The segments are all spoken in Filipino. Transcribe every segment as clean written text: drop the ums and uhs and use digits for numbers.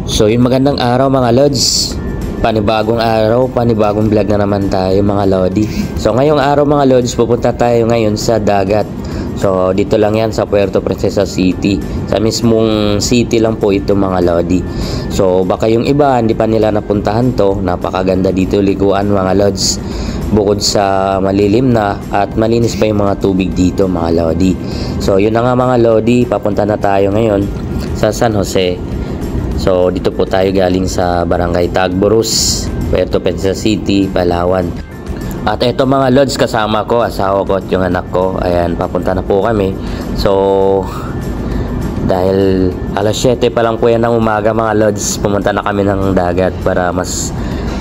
So yung magandang araw mga lods, panibagong araw, panibagong vlog na naman tayo mga lodi. So ngayong araw mga lods, pupunta tayo ngayon sa dagat. So dito lang yan sa Puerto Princesa City, sa mismong city lang po ito mga lodi. So baka yung iba hindi pa nila napuntahan to, napakaganda dito liguan mga lods. Bukod sa malilim na at malinis pa yung mga tubig dito mga lodi. So yun na nga mga lodi, papunta na tayo ngayon sa San Jose. So dito po tayo galing sa Barangay Tagboros, Puerto Princesa City, Palawan. At eto mga lods, kasama ko, asawa ko at yung anak ko. Ayan, papunta na po kami. So dahil alas 7 pa lang po yan ng umaga mga lods, pumunta na kami ng dagat para mas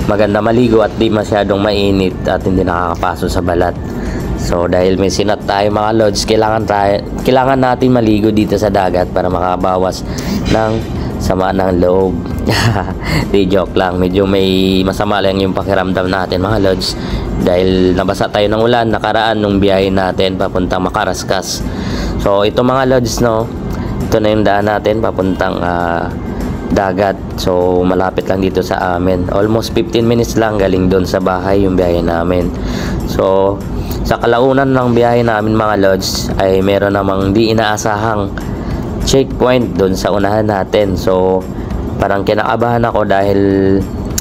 maganda maligo at di masyadong mainit at hindi nakakapaso sa balat. So dahil may sinat tayo mga lods, kailangan natin maligo dito sa dagat para makabawas ng sama ng loob. Di joke lang, medyo may masama lang yung pakiramdam natin mga lods dahil nabasa tayo ng ulan nakaraan nung biyahe natin papuntang Makaraskas. So ito mga lods, no, ito na yung daan natin papuntang dagat. So malapit lang dito sa amin, almost 15 minutes lang galing doon sa bahay yung biyahe namin. So sa kalaunan ng biyahe namin mga lods ay meron namang di inaasahang checkpoint doon sa unahan natin. So parang kinakabahan ako dahil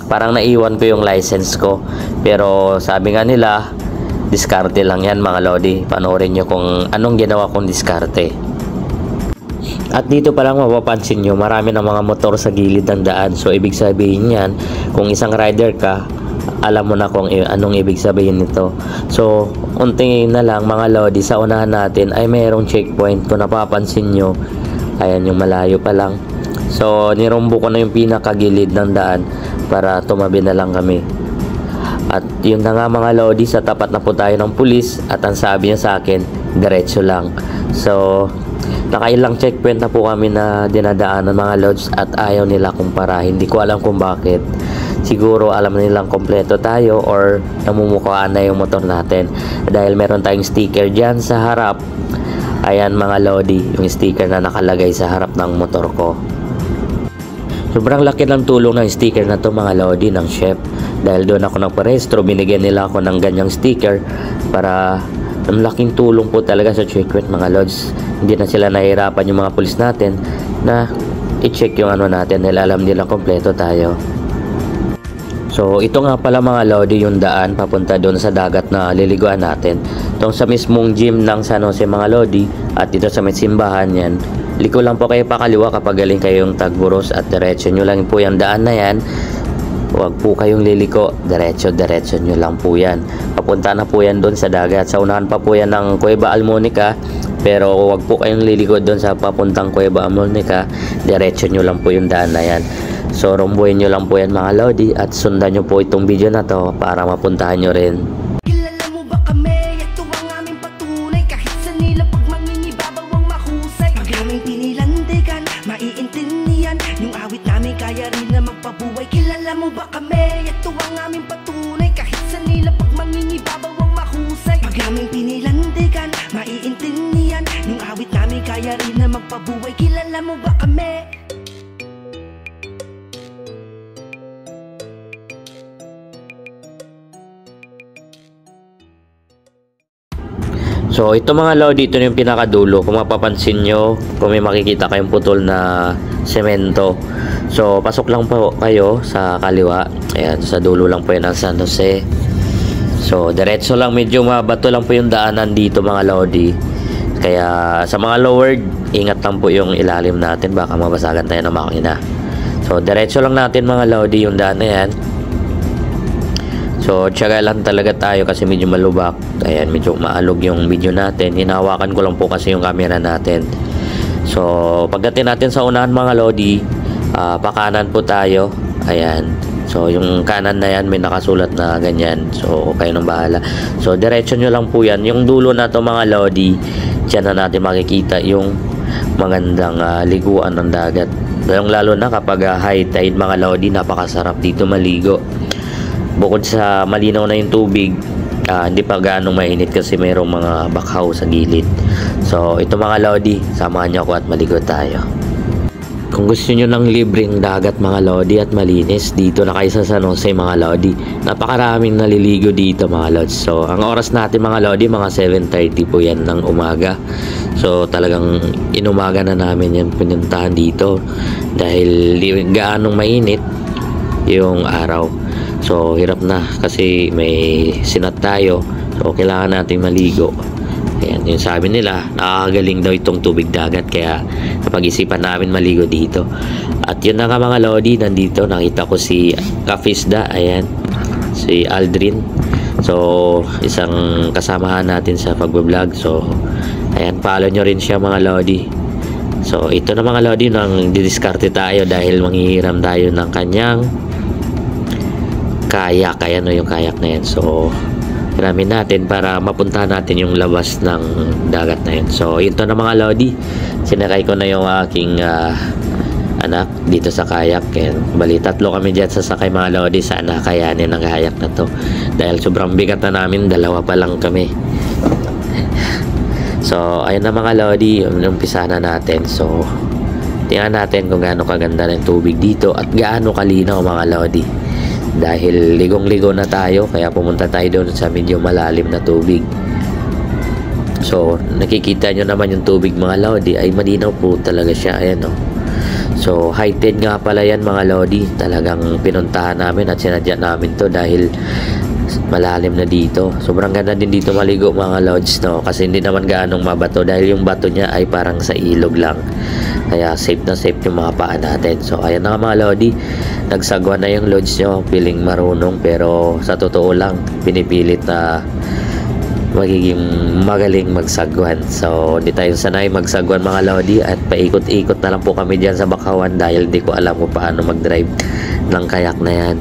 parang naiwan ko yung license ko, pero sabi nga nila diskarte lang yan mga lodi. Panoorin nyo kung anong ginawa kong diskarte. At dito pa lang mapapansin nyo, marami ng mga motor sa gilid ng daan. So ibig sabihin yan, kung isang rider ka, alam mo na kung anong ibig sabihin nito. So unti na lang mga lodi, sa unahan natin ay mayroong checkpoint. Kung napapansin nyo, ayan yung malayo pa lang. So nirumbo ko na yung pinakagilid ng daan para tumabi na lang kami. At yun na nga mga lodi, sa tapat na po tayo ng pulis at ang sabi niya sa akin, diretso lang. So nakailang checkpoint na po kami na dinadaanan mga lods at ayaw nila kumpara. Hindi ko alam kung bakit. Siguro alam nilang kompleto tayo or namumukhaan na yung motor natin dahil meron tayong sticker dyan sa harap. Ayan mga lodi, yung sticker na nakalagay sa harap ng motor ko. Sobrang laki ng tulong ng sticker na to mga lodi ng chef. Dahil doon ako nagparehistro, binigyan nila ako ng ganyang sticker para ang laking tulong po talaga sa checkpoint mga lods. Hindi na sila nahihirapan yung mga pulis natin na i-check yung ano natin dahil alam nila kompleto tayo. So ito nga pala mga lodi yung daan papunta doon sa dagat na liliguan natin. Itong sa mismong gym ng San Jose mga lodi at dito sa may simbahan yan. Liko lang po kayo pakaliwa kapag galing kayong Tagboros at diretso nyo lang po yung daan na yan. Huwag po kayong liliko, diretso nyo lang po yan. Papunta na po yan doon sa dagat. Sa unahan pa po yan ng Cueva Almonica, pero huwag po kayong liliko doon sa papuntang Cueva Almonica. Diretso nyo lang po yung daan na yan. So rumbuhin nyo lang po yan mga lodi at sundan nyo po itong video na to para mapuntahan nyo rin. Kilala mo ba kami? Ito ang aming patunay. Kahit sa nila pag mangingibabaw ang mahusay, pag aming pinilandigan, maiintindihan yung awit namin, kaya rin na magpabuhay. Kilala mo ba kami? Ito ang aming patunay. Kahit sa nila pag mangingibabaw ang mahusay, pag aming pinilandigan, maiintindihan yung awit namin, kaya rin na magpabuhay. Kilala mo ba kami? So ito mga lodi, ito yung pinakadulo. Kung mapapansin nyo, kung may makikita kayong putol na semento, so pasok lang po kayo sa kaliwa. Ayan, sa dulo lang po yan ng San Jose. So diretso lang, medyo mabato lang po yung daanan dito mga lodi. Kaya sa mga lowered, ingat lang po yung ilalim natin, baka mabasagan tayo ng makina. So diretso lang natin mga lodi yung daan na yan. So tiyaga lang talaga tayo kasi medyo malubak. Ayan, medyo maalog yung video natin. Hinahawakan ko lang po kasi yung camera natin. So pagdating natin sa unahan mga lodi, pakanan po tayo. Ayan, so yung kanan na yan may nakasulat na ganyan. So kayo nang bahala. So diretso nyo lang po yan. Yung dulo na to mga lodi, dyan na natin makikita yung magandang liguan ng dagat. Lalo na kapag high tide mga lodi, napakasarap dito maligo. Bukod sa malinaw na yung tubig, hindi pa gaano mainit kasi mayroong mga bakhaw sa gilid. So ito mga lodi, samahan nyo ako at maligo tayo. kung gusto nyo ng libreng dagat mga lodi at malinis, dito na kayo sa San Jose mga lodi. Napakaraming naliligo dito mga lods. So ang oras natin mga lodi, mga 7:30 po yan ng umaga. So talagang inumaga na namin yan pinuntahan dito dahil di gaanong mainit yung araw. So hirap na kasi may sinat tayo, so kailangan nating maligo. Ayan, yung sabi nila, nakakagaling daw itong tubig dagat, kaya napag-isipan namin maligo dito. At yun na nga mga lodi, nandito nakita ko si Kafisda, ayan, si Aldrin. So isang kasamahan natin sa pagbablog. So ayan, follow nyo rin siya mga lodi. So ito na mga lodi, nang didiskarte tayo dahil manghihiram tayo ng kanyang kayak. Ayan o yung kayak na yan. So hiramin natin para mapuntahan natin yung labas ng dagat na yun. So ito na mga lodi, sinakay ko na yung aking anak dito sa kayak. Bali tatlo kami dyan sasakay mga lodi. Sana kayanin ang kayak na to dahil sobrang bigat na namin, dalawa pa lang kami. So ayun na mga lodi, umpisa na natin. So tingnan natin kung gaano kaganda ng tubig dito at gaano kalinaw mga lodi. Dahil ligong-ligo na tayo, kaya pumunta tayo doon sa medyo malalim na tubig. So nakikita nyo naman yung tubig mga lodi, ay malinaw po talaga siya. Ayan o. So high tide nga pala yan mga lodi. Talagang pinuntahan namin at sinadya namin to dahil malalim na dito. Sobrang ganda din dito maligo mga lods, no? Kasi hindi naman gaanong mabato dahil yung bato niya ay parang sa ilog lang. Kaya safe na safe yung mga paa natin. So ayan na mga lodi, nagsagwa na yung lods nyo. Piling marunong pero sa totoo lang pinipilit na magiging magaling magsagwan. So hindi tayo sanay magsagwan mga lodi at paikot-ikot na lang po kami dyan sa Bakawan dahil di ko alam kung paano mag-drive ng kayak na yan.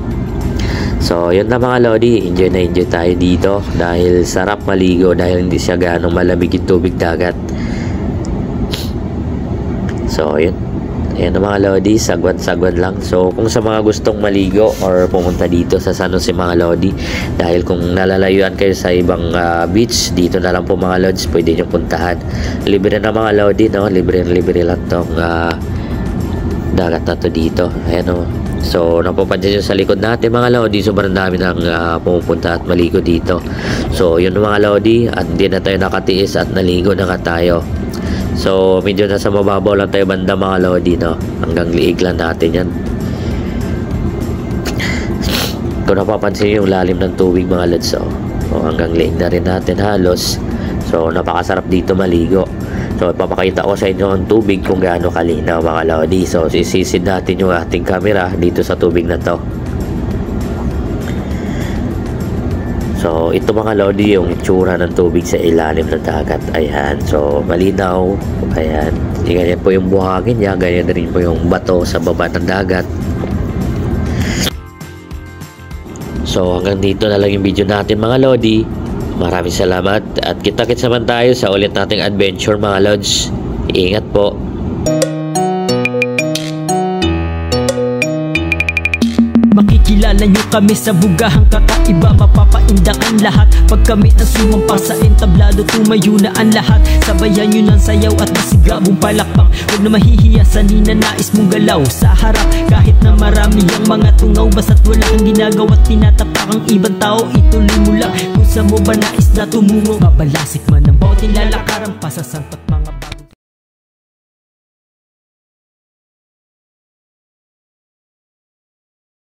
So yun na mga lodi, enjoy na enjoy tayo dito dahil sarap maligo dahil hindi siya ganong malamig yung tubig dagat. So yun, ayan na mga lodi, sagwan-sagwan lang. So kung sa mga gustong maligo or pumunta dito sa San Jose mga lodi, dahil kung nalalayuan kayo sa ibang beach, dito na lang po mga lods, pwede nyo puntahan. Libre na mga lodi, no? Libre lang tong dagat na to dito. Ayan o. So napapansin nyo sa likod natin mga lodi, sobrang dami nang pumupunta at maligo dito. So yun mga lodi, at hindi na tayo nakatiis at naligo na ka tayo. So medyo nasa mababaw lang tayo banda mga lodi, no? Hanggang liig lang natin yan. Kung napapansin yung lalim ng tubig mga lods, so hanggang liig na rin natin halos. So napakasarap dito maligo. So ipapakita ko sa inyo ang tubig kung gaano kalinaw mga lodi. So sisisid natin yung ating camera dito sa tubig na to. So ito mga lodi yung itsura ng tubig sa ilalim ng dagat. Ayan, so malinaw. Ayan, ganyan po yung buhangin niya, ganyan rin po yung bato sa baba ng dagat. So hanggang dito na lang yung video natin mga lodi. Maraming salamat at kita-kits naman tayo sa ulit nating adventure mga lods. Ingat po. Makikilala nyo kami sa bugahang kakaiba, mapapaindang ang lahat. Pag kami ang sumampa sa entablado, tumayo na ang lahat. Sabayan nyo ng sayaw at masigabong palakpak. Huwag na mahihiya sa ninanais mong galaw sa harap. Kahit na marami ang mga tungaw, basta't wala kang ginagawa at tinatapak ang ibang tao, ituloy mo lang kung sa mo ba nais na tumungo. Mabalasik man ang bawat nilalakaran pa sa santat